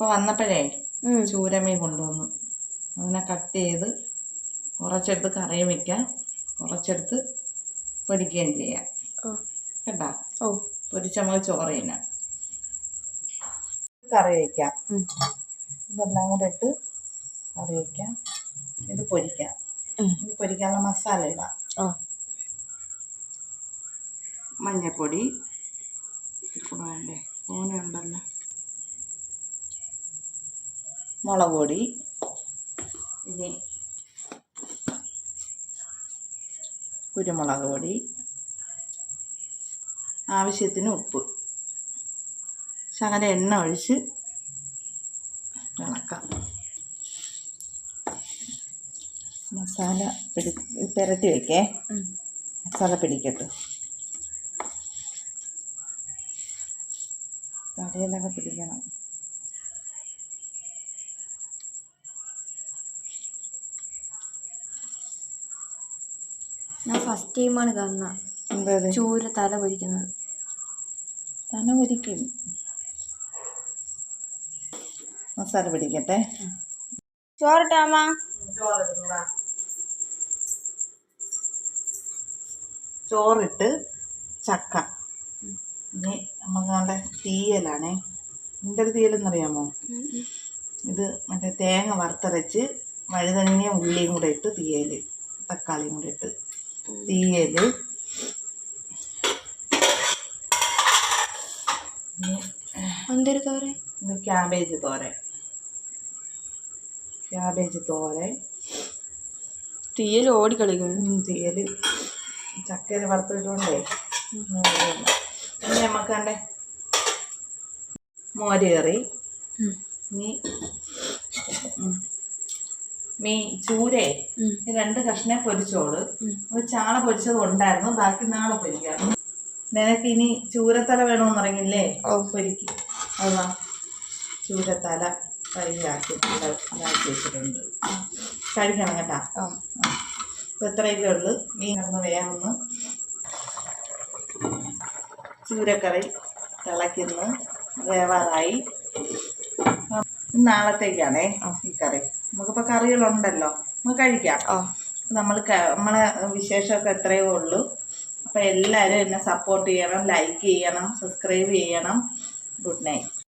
അപ്പോൾ വന്നപ്പോഴേ ചൂരമീൻ കൊണ്ടുവന്നു. അങ്ങനെ കട്ട് ചെയ്ത് കുറച്ചെടുത്ത് കറിയും വയ്ക്കാം, കുറച്ചെടുത്ത് പൊരിക്കുകയും ചെയ്യാം കേട്ടാ. പൊരിച്ച് നമുക്ക് ചോറ് തിന്നാം. കറി വയ്ക്കാം, ഇതെല്ലാം കൂടെ ഇട്ട് കറി വയ്ക്കാം. ഇത് പൊരിക്കാം. ഇത് പൊരിക്കാനുള്ള മസാല ഇടാം. മഞ്ഞൾപ്പൊടി കൂടെ വേണ്ടേ, ഉണ്ടല്ലോ. മുളക് പൊടി, ഇനി കുരുമുളക് പൊടി, ആവശ്യത്തിന് ഉപ്പ്, ശകലം എണ്ണ ഒഴിച്ച് ഇളക്കാം. മസാല പുരട്ടി വയ്ക്കേ, മസാല പിടിക്കട്ടെ. കറിയിലൊക്കെ പിടിക്കണം. ഞാൻ ഫസ്റ്റ് ടൈമാണ് കാണുന്നത് എന്താ ചൂര തല പൊരിക്കുന്നത്. തല പൊരിക്കും. മസാല പിടിക്കട്ടെ. ചോറിട്ടാമ്മ. ചോറിട്ട് ചക്ക. ഇനി നമുക്ക് തീയലാണേ. എന്തൊരു തീയലെന്നറിയാമോ? ഇത് മറ്റേ തേങ്ങ വറുത്തരച്ച് വഴുതനങ്ങയും ഉള്ളിയും കൂടെ ഇട്ട് തീയൽ, തക്കാളിയും കൂടെ ഇട്ട് തീയൽ. എന്തൊരു തോരൻ? ഇത് ക്യാബേജ് തോരൻ. ക്യാബേജ് തോരൻ. തീയൽ ഓടിക്കളിക്കുന്നു. തീയൽ ചക്കയിൽ വറുത്തിട്ടുണ്ടേ. ഇനി നമുക്ക് കണ്ടേ മോര് കറി. മീൻ ചൂരേ 2 കഷ്ണം പൊരിച്ചോള്. അത് ചാള പൊരിച്ചത് ഉണ്ടായിരുന്നു, ബാക്കി നാളെ പൊരിക്കാം. നിനക്ക് ഇനി ചൂരത്തല വേണമെന്ന് പറഞ്ഞില്ലേ, പൊരിക്കും. അതാ ചൂരത്തല കറിയാക്കി ഇതാക്കി വെച്ചിട്ടുണ്ട്. കഴിക്കണം കേട്ടാ. ഇപ്പം ഇത്രയൊക്കെ ഉള്ളു. മീൻ കിടന്ന് വേഗം ചൂരക്കറി തിളയ്ക്കുന്നു, വേവാറായി. നാളത്തേക്കാണേ ഈ കറി. നമുക്കിപ്പോൾ കറികളുണ്ടല്ലോ, നമുക്ക് കഴിക്കാം. നമ്മളെ വിശേഷമൊക്കെ എത്രയേ ഉള്ളൂ. അപ്പോൾ എല്ലാവരും എന്നെ സപ്പോർട്ട് ചെയ്യണം, ലൈക്ക് ചെയ്യണം, സബ്സ്ക്രൈബ് ചെയ്യണം. Good night.